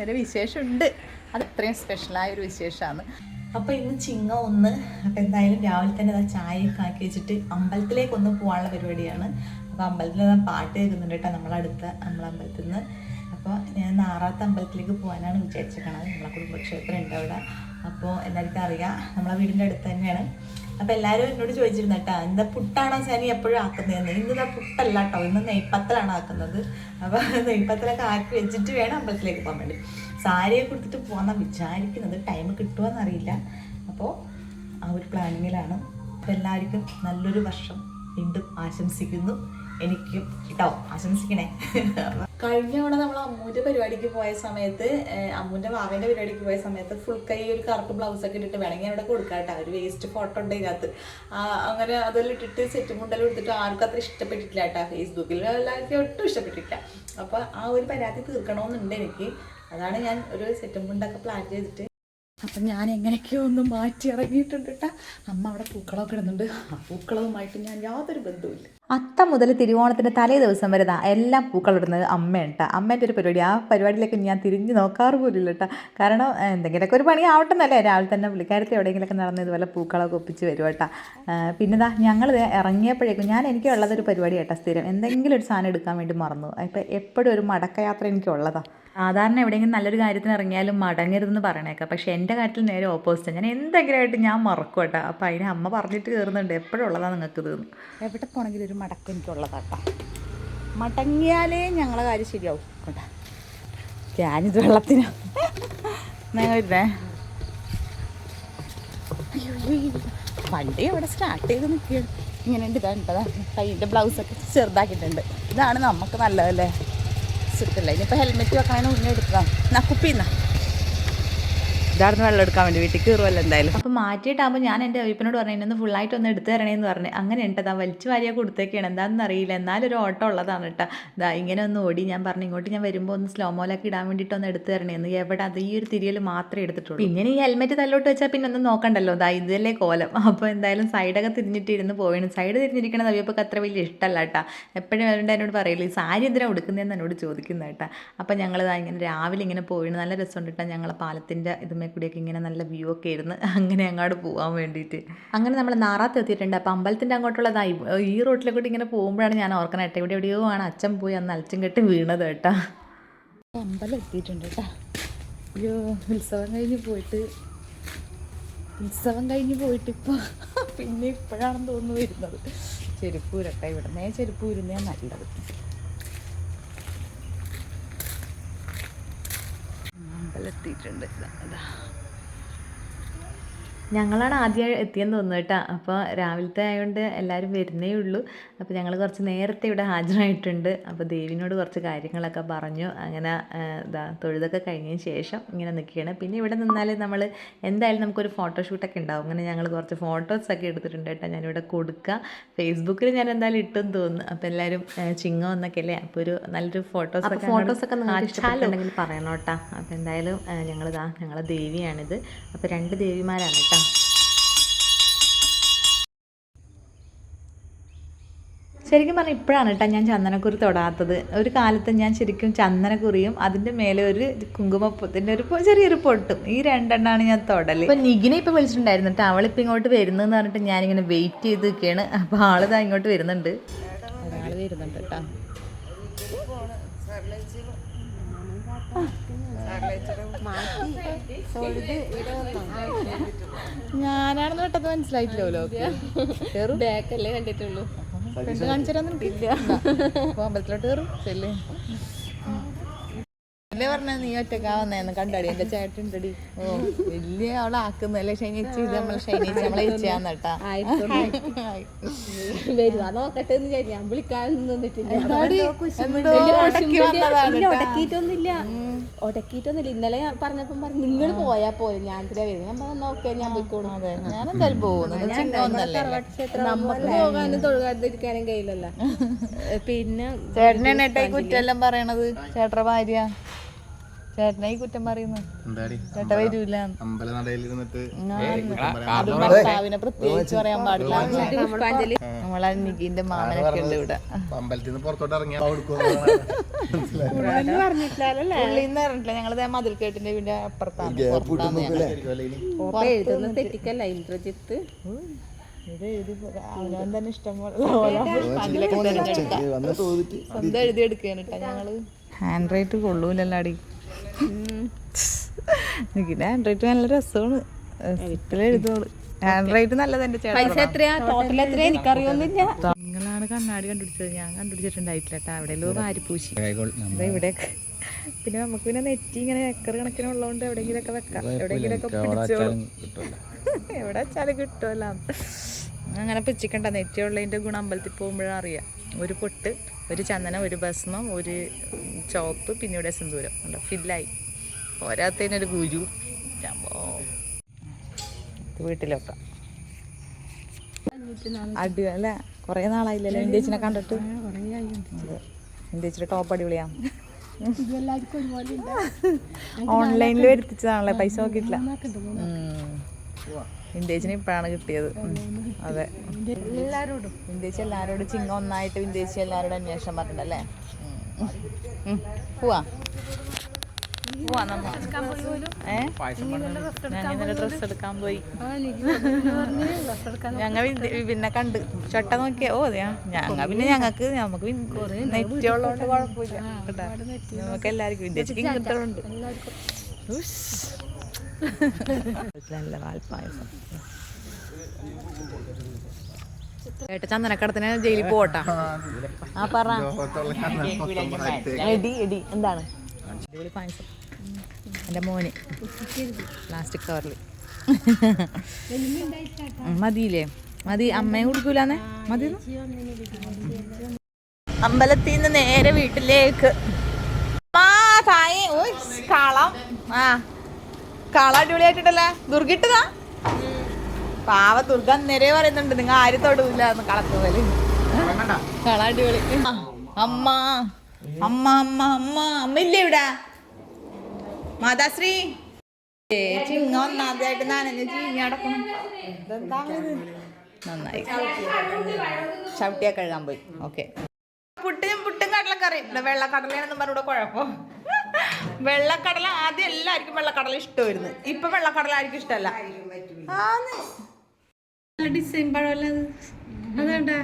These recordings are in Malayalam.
ഒരു വിശേഷമുണ്ട്. അത് അത്രയും സ്പെഷ്യലായ ഒരു വിശേഷമാണ്. അപ്പോൾ ഇന്ന് ചിങ്ങ 1. അപ്പോൾ എന്തായാലും രാവിലെ തന്നെ അത് ചായയൊക്കെ ആക്കി വെച്ചിട്ട് അമ്പലത്തിലേക്കൊന്ന് പോകാനുള്ള പരിപാടിയാണ്. അപ്പോൾ അമ്പലത്തിൽ പാട്ട് കേൾക്കുന്നുണ്ട് കേട്ടോ, നമ്മളെ അമ്പലത്തിൽ നിന്ന്. അപ്പോൾ ഞാൻ നാറാത്ത അമ്പലത്തിലേക്ക് പോകാനാണ് വിചാരിച്ചിരിക്കണത്. നമ്മളെ കുടുംബക്ഷേത്രം ഉണ്ട് അവിടെ. അപ്പോൾ എല്ലാവർക്കും അറിയാം, നമ്മളെ വീടിൻ്റെ അടുത്ത് തന്നെയാണ്. അപ്പോൾ എല്ലാവരും എന്നോട് ചോദിച്ചിരുന്നു കേട്ടോ, എന്താ പുട്ടാണോ സാനി എപ്പോഴും ആക്കുന്നതെന്ന്. ഇന്നിതാ പുട്ടല്ല കേട്ടോ, ഇന്ന് നെയ്പ്പത്തലാണ് ആക്കുന്നത്. അപ്പോൾ നെയ്പ്പത്തലൊക്കെ ആക്കി വെച്ചിട്ട് വേണം അമ്പലത്തിലേക്ക് പോകാൻ വേണ്ടി. സാരിയെ കൊടുത്തിട്ട് പോകാമെന്നാണ് വിചാരിക്കുന്നത്. ടൈം കിട്ടുമോയെന്നറിയില്ല. അപ്പോൾ ആ ഒരു പ്ലാനിങ്ങിലാണ്. അപ്പോൾ എല്ലാവർക്കും നല്ലൊരു വർഷം വീണ്ടും ആശംസിക്കുന്നു. എനിക്കും കേട്ടോ, ആശംസിക്കണേ. കഴിഞ്ഞ തവണ നമ്മൾ അമ്മൂൻ്റെ പരിപാടിക്ക് പോയ സമയത്ത്, അമ്മൂൻ്റെ വാവേൻ്റെ പരിപാടിക്ക് പോയ സമയത്ത് ഫുൾ കൈ ഒരു കറുപ്പ് ബ്ലൗസൊക്കെ ഇട്ടിട്ട് വേണമെങ്കിൽ അവിടെ കൊടുക്കാം കേട്ടോ. ഒരു വേസ്റ്റ് ഫോട്ടോ ഉണ്ട് ഇതിനകത്ത്. അങ്ങനെ അതെല്ലാം ഇട്ടിട്ട് സെറ്റും മുണ്ടെല്ലാം എടുത്തിട്ട് ആർക്കും അത്ര ഇഷ്ടപ്പെട്ടിട്ടില്ല കേട്ടോ. ഫേസ്ബുക്കിൽ എല്ലാവർക്കും ഒട്ടും ഇഷ്ടപ്പെട്ടിട്ടില്ല. അപ്പോൾ ആ ഒരു പരാതി തീർക്കണമെന്നുണ്ട് എനിക്ക്. അതാണ് ഞാൻ ഒരു സെറ്റും മുണ്ടൊക്കെ പ്ലാൻ ചെയ്തിട്ട്. അപ്പം ഞാൻ എങ്ങനെയൊക്കെയോ ഒന്ന് മാറ്റി ഇറങ്ങിയിട്ടുണ്ട് കേട്ടോ. അമ്മ അവിടെ പൂക്കളമൊക്കെ ഇടുന്നുണ്ട്. ആ പൂക്കളവുമായിട്ട് ഞാൻ യാതൊരു ബന്ധവുമില്ല. അത്ത മുതൽ തിരുവോണത്തിൻ്റെ തലേ ദിവസം വരെ എല്ലാം പൂക്കളിടുന്നത് അമ്മയാണ് കേട്ടോ. അമ്മേൻ്റെ ഒരു പരിപാടി. ആ പരിപാടിയിലേക്ക് ഞാൻ തിരിഞ്ഞ് നോക്കാറ് പോലില്ല കേട്ടോ. കാരണം എന്തെങ്കിലുമൊക്കെ ഒരു പണി ആവട്ടെന്നല്ലേ, രാവിലെ തന്നെ പുള്ളിക്കാരത്തെ എവിടെയെങ്കിലുമൊക്കെ നടന്ന് ഇതുപോലെ പൂക്കളൊക്കെ ഒപ്പിച്ച് വരും കേട്ടോ. പിന്നെ ഞങ്ങൾ ഇറങ്ങിയപ്പോഴേക്കും എനിക്ക് ഉള്ളതൊരു പരിപാടി കേട്ടോ, സ്ഥിരം എന്തെങ്കിലും ഒരു സാധനം എടുക്കാൻ വേണ്ടി മറന്നു. ഇപ്പം എപ്പോഴും ഒരു മടക്കയാത്ര എനിക്കുള്ളതാണ്. സാധാരണ എവിടെയെങ്കിലും നല്ലൊരു കാര്യത്തിന് ഇറങ്ങിയാലും മടങ്ങരുതെന്ന് പറയണേക്കാം. പക്ഷേ എൻ്റെ കാര്യത്തിൽ നേരെ ഓപ്പോസിറ്റ്. ഞാൻ എന്തെങ്കിലുമായിട്ട് ഞാൻ മറക്കും കേട്ടോ. അപ്പോൾ അതിന് അമ്മ പറഞ്ഞിട്ട് കയറുന്നുണ്ട്, എപ്പോഴും ഉള്ളതാണ് നിങ്ങൾക്ക് ഇത്. എവിടെ പോകണമെങ്കിലും ഒരു മടക്കം എനിക്കുള്ളതാട്ടോ. മടങ്ങിയാലേ ഞങ്ങളെ കാര്യം ശരിയാവും കേട്ടോ. ഞാനിത് വെള്ളത്തിനാ ഞങ്ങളില്ലേ. വണ്ടി അവിടെ സ്റ്റാർട്ട് ചെയ്ത് നിൽക്കുകയാണ്. ഇങ്ങനെ ഉണ്ട്. ഇതാ കയ്യിൻ്റെ ബ്ലൗസൊക്കെ ചെറുതാക്കിയിട്ടുണ്ട്. ഇതാണ് നമുക്ക് നല്ലതല്ലേ, സുഖമല്ല. ഇനിയിപ്പോൾ ഹെൽമെറ്റ് വെക്കണതിന് മുന്നേ എടുക്കാം. കുപ്പിന്നാ ഇതായിരുന്നു വെള്ളം എടുക്കാൻ വേണ്ടി വീട്ടിൽ കയറുമല്ലോ എന്തായാലും. അപ്പോൾ മാറ്റിയിട്ടാകുമ്പോൾ ഞാൻ എൻ്റെ വൈപ്പിനോട് പറഞ്ഞു, ഇന്നൊന്ന് ഫുള്ളായിട്ട് ഒന്ന് എടുത്ത് തരണേന്ന് പറഞ്ഞു. അങ്ങനെ ഉണ്ടതാ വലിച്ചു വാരിയാൽ കൊടുത്തേക്കാണ്, എന്താണെന്ന് അറിയില്ല. എന്നാലും ഒരു ഓട്ടം ഉള്ളതാണ് കേട്ടോ. ഇതാ ഇങ്ങനെ ഒന്ന് ഓടി. ഞാൻ പറഞ്ഞു ഇങ്ങോട്ട് ഞാൻ വരുമ്പോൾ ഒന്ന് സ്ലോ മോലൊക്കെ ഇടാൻ വേണ്ടിയിട്ട് ഒന്ന് എടുത്ത് തരണേന്ന്. എവിടെ അത് ഈ ഒരു തിരിയൽ മാത്രമേ എടുത്തിട്ടുള്ളൂ. പിന്നെ ഈ ഹെൽമെറ്റ് തല്ലോട്ട് വെച്ചാൽ പിന്നെ ഒന്നും നോക്കണ്ടല്ലോ. ഇതാ ഇതല്ലേ കോലം. അപ്പോൾ എന്തായാലും സൈഡൊക്കെ തിരിഞ്ഞിട്ട് ഇരുന്ന് പോവുകയാണ്. സൈഡ് തിരിഞ്ഞിരിക്കണത് അവയപ്പൊക്കെ അത്ര വലിയ ഇഷ്ടമല്ല കേട്ടോ. എപ്പോഴും അവരുടെ എന്നോട് പറയില്ല, ഈ സാരി എന്തിനാണ് ഉടുക്കുന്നതെന്ന് എന്നോട് ചോദിക്കുന്നത് കേട്ടോ. അപ്പോൾ ഞങ്ങളിതാ ഇങ്ങനെ രാവിലെ ഇങ്ങനെ പോവുകയാണ്. നല്ല രസമുണ്ട് കേട്ടോ. ഞങ്ങളെ പാലത്തിൻ്റെ ഇതുമേ കൂടിയൊക്കെ ഇങ്ങനെ നല്ല വ്യൂ ഒക്കെ ആയിരുന്നു. അങ്ങനെ അങ്ങോട്ട് പോകാൻ വേണ്ടിയിട്ട് അങ്ങനെ നമ്മൾ നാറാത്ത് എത്തിയിട്ടുണ്ട്. അപ്പോൾ അമ്പലത്തിൻ്റെ അങ്ങോട്ടുള്ളതായി ഈ റോട്ടിലെ കൂടി ഇങ്ങനെ പോകുമ്പോഴാണ് ഞാൻ ഓർക്കണം കേട്ടോ, എവിടെയോ ആണ് അച്ഛൻ പോയി അന്ന് അലച്ചും കെട്ടി വീണത് കേട്ടോ. അമ്പലം എത്തിയിട്ടുണ്ട് കേട്ടോ. അയ്യോ, ഉത്സവം കഴിഞ്ഞ് പോയിട്ട് ഇപ്പോൾ പിന്നെ ഇപ്പോഴാണെന്ന് തോന്നുന്നു വരുന്നത്. ചെരുപ്പ് ഊരട്ടെ, ഇവിടുന്നേ ചെരുപ്പ് ഊരുന്നേ നല്ലത്. അമ്പലം എത്തിയിട്ടുണ്ട്. ഇതാ ഞങ്ങളാണ് ആദ്യം എത്തിയെന്ന് തോന്നുന്നു കേട്ടോ. അപ്പോൾ രാവിലത്തെ ആയതുകൊണ്ട് എല്ലാവരും വരുന്നേ ഉള്ളൂ. അപ്പോൾ ഞങ്ങൾ കുറച്ച് നേരത്തെ ഇവിടെ ഹാജരായിട്ടുണ്ട്. അപ്പോൾ ദേവിനോട് കുറച്ച് കാര്യങ്ങളൊക്കെ പറഞ്ഞു. അങ്ങനെ തൊഴുതൊക്കെ കഴിഞ്ഞതിന് ശേഷം ഇങ്ങനെ നിൽക്കുകയാണ്. പിന്നെ ഇവിടെ നിന്നാൽ നമ്മൾ എന്തായാലും നമുക്കൊരു ഫോട്ടോഷൂട്ടൊക്കെ ഉണ്ടാവും. അങ്ങനെ ഞങ്ങൾ കുറച്ച് ഫോട്ടോസൊക്കെ എടുത്തിട്ടുണ്ട് കേട്ടോ. ഞാനിവിടെ കൊടുക്കുക, ഫേസ്ബുക്കിൽ ഞാൻ എന്തായാലും ഇട്ടെന്ന് തോന്നുന്നു. അപ്പോൾ എല്ലാവരും ചിങ്ങം എന്നൊക്കെ അല്ലേ, അപ്പോൾ ഒരു നല്ലൊരു ഫോട്ടോസൊക്കെ ഇഷ്ടപ്പെട്ടുണ്ടെങ്കിൽ പറയണം കേട്ടോ. അപ്പോൾ എന്തായാലും ഞങ്ങളെ ദേവിയാണിത്. അപ്പോൾ 2 ദേവിമാരാണ് കേട്ടോ. ശരിക്കും പറഞ്ഞാൽ ഇപ്പോഴാണ് കേട്ടോ ഞാൻ ചന്ദനക്കുറി തൊടാത്തത്. ഒരു കാലത്ത് ഞാൻ ശരിക്കും ചന്ദനക്കുറിയും അതിൻ്റെ മേലെ ഒരു കുങ്കുമപ്പത്തിൻ്റെ ഒരു ചെറിയൊരു പൊട്ടും, ഈ 2 എണ്ണമാണ് ഞാൻ തൊടൽ. ഇപ്പോൾ നിഗിനെ ഇപ്പോൾ വിളിച്ചിട്ടുണ്ടായിരുന്നു കേട്ടോ. അവളിപ്പോൾ ഇങ്ങോട്ട് വരുന്നതെന്ന് പറഞ്ഞിട്ട് ഞാനിങ്ങനെ വെയിറ്റ് ചെയ്ത് നിൽക്കുകയാണ്. അപ്പോൾ ആളിതാ ഇങ്ങോട്ട് വരുന്നുണ്ട്. ഒരാൾ വരുന്നുണ്ട് കേട്ടോ. ഞാനാണെന്ന് പെട്ടെന്ന് മനസ്സിലായിട്ടില്ലല്ലോ. ബാക്കല്ലേ കണ്ടിട്ടുള്ളൂ. കാണിച്ചു തരാൻ ഇല്ല. അമ്പലത്തിലോട്ട് കയറും ചെല്ലേ. അല്ലേ പറഞ്ഞ നീ ഒറ്റക്കാവുന്നേന്ന് കണ്ടടി, എന്റെ ചേട്ടനുണ്ടടി. ഓ വലിയ അവളാക്കുന്നല്ലേ ഷൈനേച്ചി. ഇത് നമ്മളെ ഷൈനേച്ചി നമ്മളെ ചേച്ചിയാന്ന് കേട്ടാ. നോക്കട്ടെ ഞാൻ ഒടക്കിയിട്ടൊന്നുമില്ല. ഇന്നലെ ഞാൻ പറഞ്ഞപ്പം പറഞ്ഞു നിങ്ങൾ പോയാ പോലെ ഞാൻ ഇതിലെ വരും. ഞാൻ നോക്കിയാൽ ഞാൻ പോയിക്കോളും. ഞാൻ എന്തായാലും പോകുന്നത് നമുക്ക് പോകാനും തൊഴുകാതിരിക്കാനും കഴിയില്ലല്ലോ. പിന്നെ ചേട്ടനെ കുറ്റെല്ലാം പറയണത് ചേട്ടന്റെ ഭാര്യ. ചേട്ടനായി കുറ്റം പറയുന്നു. ചേട്ട വരൂല. അത് ഭർത്താവിനെ പ്രത്യേകിച്ച് പറയാൻ പാടില്ല. നമ്മളെ നികിന്റെ മാമനൊക്കെ ഉണ്ട് ഇവിടെ. പുള്ളിന്ന് പറഞ്ഞിട്ടില്ല, ഞങ്ങളത് മതിൽക്കേട്ടിന്റെ വീടിന്റെ അപ്പുറത്താണ്. തെറ്റിക്കല്ല ഇന്ദ്രജിത്ത് ഇത് എഴുതി അവനവൻ തന്നെ ഇഷ്ടംപോലെ സ്വന്തം എഴുതി എടുക്കാനിട്ടാ ഞങ്ങള്. ഹാൻഡ് റൈറ്റ് കൊള്ളൂലല്ലാടി. നികിന്റെ ഹാൻഡ് റൈറ്റ് നല്ല രസമാണ്. എഴുതോള് ഹാൻഡ് റൈറ്റ് നല്ലത്. എന്റെ നിങ്ങളാണ് കണ്ണാടി കണ്ടുപിടിച്ചത്, ഞാൻ കണ്ടുപിടിച്ചിട്ടുണ്ടായിട്ടില്ല കേട്ടോ. അവിടെ വാരിപ്പൂശി ഇവിടെയൊക്കെ. പിന്നെ നമുക്ക് പിന്നെ നെറ്റി ഇങ്ങനെ ഏക്കർ കണക്കിനുള്ളതുകൊണ്ട് എവിടെയെങ്കിലൊക്കെ വെക്കാം. എവിടെയെങ്കിലൊക്കെ പിടിച്ചോളും. എവിടെ വെച്ചാലും കിട്ടുമല്ലോ. അങ്ങനെ പിച്ചിക്കണ്ട. നെറ്റിയുള്ളതിൻ്റെ ഗുണം അമ്പലത്തിൽ പോകുമ്പോഴാണ് അറിയാം. ഒരു പൊട്ട്, ഒരു ചന്ദനം, ഒരു ഭസ്മം, ഒരു ചോപ്പ്, പിന്നെ ഇവിടെ സിന്ദൂരം ഉണ്ടോ ഫില്ലായി. പോരാത്തതിനൊരു ഗുരു വീട്ടിലൊക്കെ അടി അല്ല. കുറേ നാളായില്ലല്ലോ ഇന്ത്യച്ചിനെ കണ്ടിട്ട്. ഇന്ത്യച്ചിയുടെ ടോപ്പ് അടിപൊളിയാ. ഓൺലൈനിൽ വരുത്തിച്ചതാണല്ലേ, പൈസ നോക്കിയിട്ടില്ല. വിന്റേജിന് ഇപ്പോഴാണ് കിട്ടിയത്. അതെ, എല്ലാവരോടും വിന്റേജ് എല്ലാവരോടും ചിങ്ങ ഒന്നായിട്ട് വിന്റേജ് എല്ലാവരോടും അന്വേഷണം പറഞ്ഞിട്ടല്ലേ. പോവാ പോവാ നമ്മ ഞങ്ങൾ ഇന്നലെ ഡ്രസ്സ് എടുക്കാൻ പോയി. ഞങ്ങൾ പിന്നെ കണ്ട് ചട്ട നോക്കിയാ. ഓ അതെയാ. പിന്നെ നമുക്ക് നെറ്റ് ഉള്ളതുകൊണ്ട് കുഴപ്പമില്ല കേട്ടാ. നമുക്ക് എല്ലാവർക്കും വിന്റേജ് കിട്ടുന്നുണ്ട്. നല്ല പാൽപ്പായസം. ഏട്ട ചന്ദനക്കടത്തിന് ജയിലിൽ പോട്ടാ. ആ പറ എടി എടി എന്താണ് അടിപൊളി പായസം. എൻ്റെ മോന് പ്ലാസ്റ്റിക് കവറിൽ മതിയില്ലേ? മതി. അമ്മയും കുടിക്കൂലെന്നേ മതി. അമ്പലത്തിൽ നിന്ന് നേരെ വീട്ടിലേക്ക്. കളം കള അടിപൊളിയായിട്ടുണ്ടല്ലേ. ദുർഗിട്ടതാ പാവ. ദുർഗ അന്നേരേ പറയുന്നുണ്ട് നിങ്ങൾ ആരും തൊടൂല കളത്ത് പോലെ. കള അടിപൊളി. അമ്മ അമ്മ അമ്മ അമ്മ അമ്മ ഇല്ലേ ഇവിടെ? മാതാശ്രീ ചിങ്ങ ഒന്നാമതായിട്ട് നനഞ്ഞ് ചീഞ്ഞടക്കണം. നന്നായി. ചവിട്ടിയാ കഴുകാൻ പോയി. ഓക്കെ. പുട്ടും കടലക്കറി. ഇവിടെ വെള്ളക്കടലയാണെന്നും പറഞ്ഞൂടെ കുഴപ്പം. വെള്ളക്കടല ആദ്യം എല്ലാവർക്കും വെള്ളക്കടല ഇഷ്ടമായിരുന്നു. ഇപ്പൊ വെള്ളക്കടല ആർക്കും ഇഷ്ടമല്ല. ഡിസൈൻ പഴമല്ല അത്. അതുകൊണ്ടാ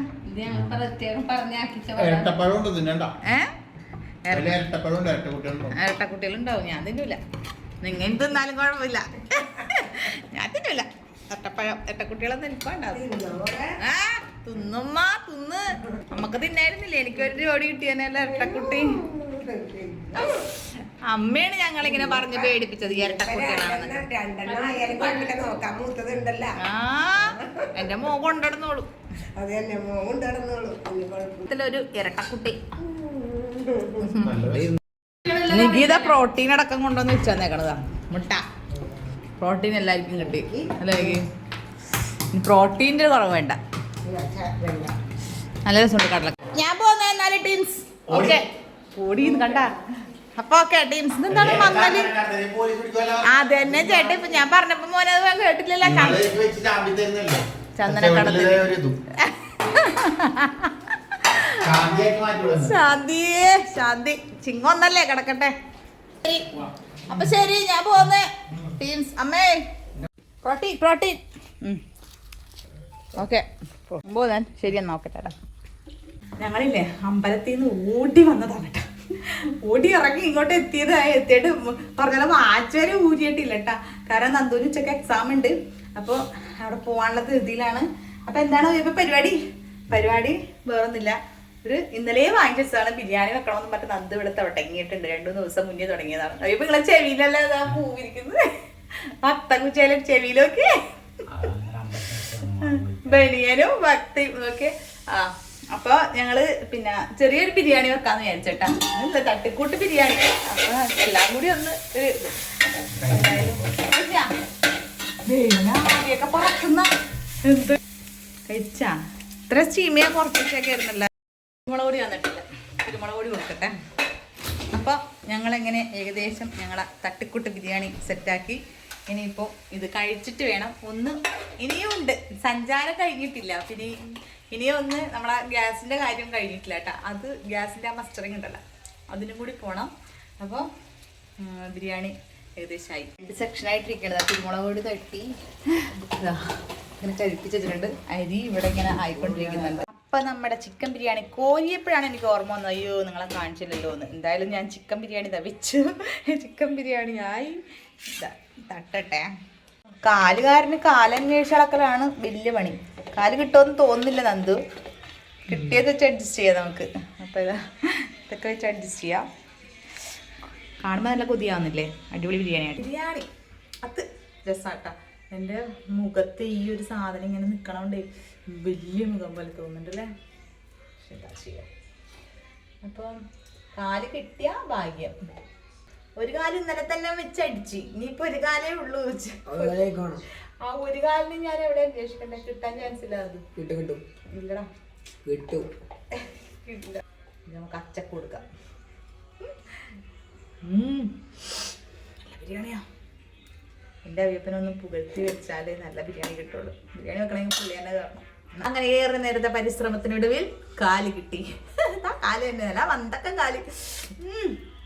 ഇരട്ടക്കുട്ടികളുണ്ടാവും. ഞാൻ തിന്നൂല. നിങ്ങൾ തിന്നാലും കുഴപ്പമില്ല. ഞാൻ തിന്നൂല ഇരട്ടപ്പഴം. ഇരട്ടക്കുട്ടികളൊന്നും എനിക്ക് വേണ്ടാവും. തിന്നുമ്മ തിന്ന്. നമുക്ക് തിന്നായിരുന്നില്ലേ? എനിക്കൊരു ജോഡി കിട്ടിയനല്ല ഇരട്ടക്കുട്ടി. അമ്മയാണ് ഞങ്ങളിങ്ങനെ പറഞ്ഞ് പേടിപ്പിച്ചത് ഇരട്ടക്കുട്ടികളാണെന്ന്. എന്റെ മോൻ കൊണ്ടിടന്നോളൂ. ഒരു ഇരട്ടക്കുട്ടി. നിഗീത പ്രോട്ടീൻ അടക്കം കൊണ്ടുവന്ന് വെച്ച് തന്നേക്കണതാ. മുട്ട പ്രോട്ടീൻ എല്ലാവർക്കും കിട്ടി അല്ലേ? പ്രോട്ടീൻ്റെ കുറവ് വേണ്ട. നല്ല രസമുണ്ട് കടല. ഞാൻ പോന്ന എന്നാലും ടീംസ്. ഓക്കെ ഓടിന്ന് കണ്ട. അപ്പൊ ഓക്കെ ടീംസ്. എന്താണ് മങ്ങല്? അതന്നെ ചേട്ടാ. ഇപ്പൊ ഞാൻ പറഞ്ഞപ്പോ മോനത് കേട്ടില്ലല്ലോ. ചന്ദനക്കടത്ത് ശാന്തിയേ ശാന്തി. ചിങ്ങൊന്നല്ലേ കിടക്കട്ടെ. അപ്പൊ ശരി ഞാൻ പോന്നേ ടീംസ്. അമ്മേ പ്രോട്ടീൻ പ്രോട്ടീൻ. ഓക്കെ പോകാൻ ശരി എന്നാ. ഓക്കെ ചേട്ടാ. ഞങ്ങളില്ലേ അമ്പലത്തിൽ നിന്ന് ഓടി വന്നതാണ് കേട്ടോ. ഓടി ഇറങ്ങി ഇങ്ങോട്ട് എത്തിയിട്ട് പറഞ്ഞാൽ വാച്ച് വരെ ഊരിയിട്ടില്ല കേട്ടാ. കാരണം നന്ദൂന് ഉച്ചക്ക് എക്സാം ഉണ്ട്. അപ്പോൾ അവിടെ പോകാനുള്ള ധൃതിയിലാണ്. അപ്പൊ എന്താണ് ഇപ്പൊ പരിപാടി വേറൊന്നുമില്ല. ഒരു ഇന്നലെ വാങ്ങിച്ചതാണ് ബിരിയാണി വെക്കണമെന്ന് പറഞ്ഞിട്ട് നന്ദു ഇവിടെ തുടങ്ങിയിട്ടുണ്ട്. 2 ദിവസം മുന്നേ തുടങ്ങിയതാണ്. ഇപ്പൊ നിങ്ങളെ ചെവിയിലല്ലേ അതാ പൂവിരിക്കുന്നത്. ഭക്തകുച്ചേലും ചെവിയിലൊക്കെ ബനിയനും ഭക്തിയും ഒക്കെ. അപ്പൊ ഞങ്ങള് പിന്നെ ചെറിയൊരു ബിരിയാണി വെക്കാന്ന് വിചാരിച്ചേട്ടാ. തട്ടിക്കൂട്ട് ബിരിയാണി. അപ്പൊ എല്ലാം കൂടി ഒന്ന് ഒരു പറക്കുന്ന എന്ത് കഴിച്ചാ. ഇത്ര സ്റ്റീമിയ കുറച്ചൊക്കെ ആയിരുന്നല്ല. കുരുമുളക് പൊടി വന്നിട്ടില്ല. കുരുമുളക് പൊടി കൊടുക്കട്ടെ. അപ്പൊ ഞങ്ങൾ ഞങ്ങളെങ്ങനെ ഏകദേശം ഞങ്ങളെ തട്ടിക്കൂട്ട് ബിരിയാണി സെറ്റാക്കി. ഇനിയിപ്പോൾ ഇത് കഴിച്ചിട്ട് വേണം ഇനിയും ഉണ്ട്, സഞ്ചാരം കഴിഞ്ഞിട്ടില്ല. പിന്നെ ഇനിയും നമ്മളെ ഗ്യാസിൻ്റെ കാര്യം കഴിഞ്ഞിട്ടില്ല കേട്ടോ. അത് ഗ്യാസിൻ്റെ ആ മസ്റ്ററിങ് ഉണ്ടല്ലോ, അതിനും കൂടി പോകണം. അപ്പോൾ ബിരിയാണി ഏകദേശമായി 2 സെക്ഷനായിട്ടിരിക്കണത്. കുരുമുളക് പൊടി തട്ടി ഇങ്ങനെ കഴിപ്പിച്ച് വെച്ചിട്ടുണ്ട്. അരി ഇവിടെ ഇങ്ങനെ ആയിക്കൊണ്ടിരിക്കുന്നുണ്ട്. അപ്പം നമ്മുടെ ചിക്കൻ ബിരിയാണി കോരിയപ്പോഴാണ് എനിക്ക് ഓർമ്മ വന്നത്, അയ്യോ നിങ്ങളെ കാണിച്ചില്ലല്ലോ എന്ന്. എന്തായാലും ഞാൻ ചിക്കൻ ബിരിയാണി വെച്ചു. ചിക്കൻ ബിരിയാണി ആയി. തട്ടട്ടെ. കാലുകാരന് കാലന്വേഷിച്ച് അടക്കലാണ് വലിയ പണി. കാല് കിട്ടുമെന്ന് തോന്നുന്നില്ല നന്ദു. കിട്ടിയത് വെച്ച് അഡ്ജസ്റ്റ് ചെയ്യാം നമുക്ക്. അപ്പോൾ ഇതൊക്കെ വെച്ച് അഡ്ജസ്റ്റ് ചെയ്യാം. കാണുമ്പോൾ നല്ല കൊതിയാവുന്നില്ലേ? അടിപൊളി ബിരിയാണിയാണ്. ബിരിയാണി അത് രസമാട്ടാ. എൻ്റെ മുഖത്ത് ഈ ഒരു സാധനം ഇങ്ങനെ നിൽക്കണോണ്ടേ വലിയ മുഖം പോലെ തോന്നുന്നുണ്ടല്ലേ. എന്താ ചെയ്യാം. അപ്പം കാല് കിട്ടിയ ഭാഗ്യം. ഒരു കാല് ഇന്നലെ തന്നെ വെച്ചടിച്ച്, ഇനിയിപ്പോൾ ഒരു കാലേ ഉള്ളൂ വെച്ച്. ആ ഒരു കാലിന് ഞാൻ എവിടെ അന്വേഷിക്കണ്ടേ? കിട്ടാൻ ചാൻസ് ഇല്ല. അത് കിട്ടും. ഇല്ലടാ കിട്ടും. കിട്ടില്ല. നമുക്ക് അച്ചക്ക് കൊടുക്കാം. നല്ല ബിരിയാണിയാ. എൻ്റെ അയ്യപ്പനൊന്ന് പുകഴ്ത്തി വെച്ചാലേ നല്ല ബിരിയാണി കിട്ടുള്ളൂ. ബിരിയാണി വെക്കണമെങ്കിൽ പുള്ളി തന്നെ കാരണം. അങ്ങനെ ഏറെ നേരത്തെ പരിശ്രമത്തിനൊടുവിൽ കാല് കിട്ടി. കാല് തന്നെ അല്ല, വന്തക്കം കാല്.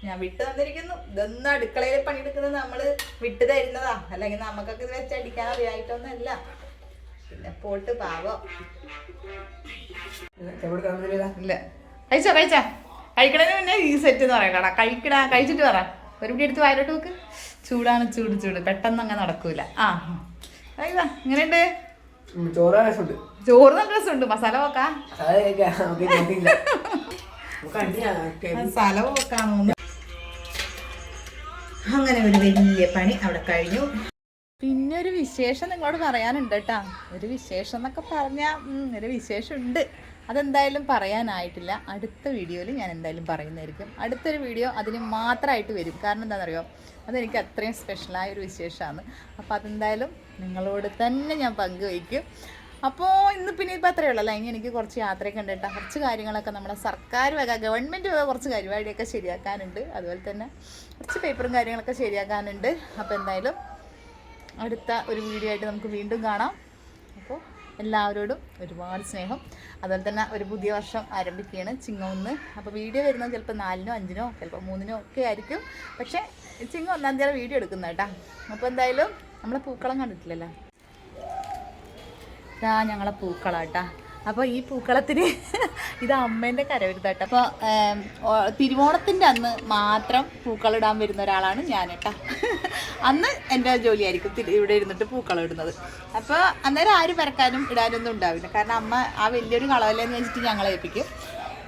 ഞാൻ വിട്ടു തന്നിരിക്കുന്നു. ഇതൊന്നും അടുക്കളയിൽ പണിയെടുക്കുന്നത് നമ്മൾ വിട്ടു തരുന്നതാ. അല്ലെങ്കിൽ നമുക്കൊക്കെ ഇത് വെച്ചടിക്കാൻ അറിയായിട്ടൊന്നുമല്ല. പിന്നെ പോട്ട് പാവം. ഇല്ല കഴിച്ചോ കഴിക്കണതിന് മുന്നേ ഈ സെറ്റ് എന്ന് പറയട്ടാ. കഴിച്ചിട്ട് പറ. ഒരു പിടി എടുത്ത് വയലോട്ട് നോക്ക്. ചൂടാണ്, ചൂട് പെട്ടെന്ന് അങ്ങനെ നടക്കൂല. കഴിവാ. എങ്ങനെയുണ്ട്? ചോറ് നല്ല രസമുണ്ട്. മസാല പോക്കാ മസാല പോക്കാണോ? അങ്ങനെ ഒരു വലിയ പണി അവിടെ കഴിഞ്ഞു. പിന്നെ ഒരു വിശേഷം നിങ്ങളോട് പറയാനുണ്ട് കേട്ടാ. ഒരു വിശേഷം എന്നൊക്കെ പറഞ്ഞാൽ ഒരു വിശേഷം ഉണ്ട്. അതെന്തായാലും പറയാനായിട്ടില്ല. അടുത്ത വീഡിയോയിൽ ഞാൻ എന്തായാലും പറയുന്നതായിരിക്കും. അടുത്തൊരു വീഡിയോ അതിന് മാത്രമായിട്ട് വരും. കാരണം എന്താണെന്നറിയോ, അതെനിക്ക് അത്രയും സ്പെഷ്യലായ ഒരു വിശേഷമാണ്. അപ്പോൾ അതെന്തായാലും നിങ്ങളോട് തന്നെ ഞാൻ പങ്കുവയ്ക്കും. അപ്പോൾ പിന്നെ ഇപ്പോൾ അത്രയേ ഉള്ളൂ. ഇനി എനിക്ക് കുറച്ച് യാത്രയൊക്കെ ഉണ്ട് കേട്ടോ. കുറച്ച് കാര്യങ്ങളൊക്കെ നമ്മുടെ സർക്കാർ വക ഗവൺമെൻറ് വക കുറച്ച് പരിപാടിയൊക്കെ ശരിയാക്കാനുണ്ട്. അതുപോലെ തന്നെ കുറച്ച് പേപ്പറും കാര്യങ്ങളൊക്കെ ശരിയാക്കാനുണ്ട്. അപ്പോൾ എന്തായാലും അടുത്ത ഒരു വീഡിയോ ആയിട്ട് നമുക്ക് വീണ്ടും കാണാം. അപ്പോൾ എല്ലാവരോടും ഒരുപാട് സ്നേഹം. അതുപോലെ തന്നെ ഒരു പുതിയ വർഷം ആരംഭിക്കുകയാണ് ചിങ്ങം 1. അപ്പോൾ വീഡിയോ വരുന്നത് ചിലപ്പോൾ 4-നോ 5-നോ ചിലപ്പോൾ 3-നോ ഒക്കെ ആയിരിക്കും. പക്ഷേ ചിങ്ങം 1-ാം തീയതി വീഡിയോ എടുക്കുന്നത് കേട്ടോ. അപ്പോൾ എന്തായാലും നമ്മളെ പൂക്കളം കണ്ടിട്ടില്ലല്ലോ. ഞങ്ങളെ പൂക്കളാട്ടാ. അപ്പോൾ ഈ പൂക്കളത്തിന് ഇത് അമ്മേൻ്റെ കരവിരുതാട്ടോ. അപ്പോൾ തിരുവോണത്തിൻ്റെ അന്ന് മാത്രം പൂക്കളിടാൻ വരുന്ന ഒരാളാണ് ഞാൻ കേട്ടോ. അന്ന് എൻ്റെ ജോലിയായിരിക്കും ഇവിടെ ഇരുന്നിട്ട് പൂക്കളം ഇടുന്നത്. അപ്പോൾ അന്നേരം ആരും വരക്കാനും ഇടാനൊന്നും ഉണ്ടാവില്ല. കാരണം അമ്മ ആ വലിയൊരു കളവല്ലേന്ന് വെച്ചിട്ട് ഞങ്ങളെ ഏൽപ്പിക്കും.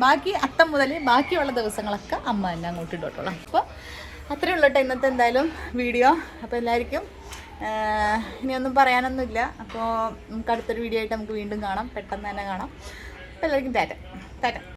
ബാക്കി അത്തം മുതൽ ബാക്കിയുള്ള ദിവസങ്ങളൊക്കെ അമ്മ തന്നെ അങ്ങോട്ട് ഇടോട്ടുള്ളൂ. അപ്പോൾ അത്രയേ ഉള്ളൂ കേട്ടോ ഇന്നത്തെ എന്തായാലും വീഡിയോ. അപ്പോൾ എല്ലാവർക്കും ഇനിയൊന്നും പറയാനൊന്നുമില്ല. അപ്പോൾ നമുക്ക് അടുത്തൊരു വീഡിയോ ആയിട്ട് നമുക്ക് വീണ്ടും കാണാം. പെട്ടെന്ന് തന്നെ കാണാം. അപ്പോൾ എല്ലാവർക്കും ടാറ്റ.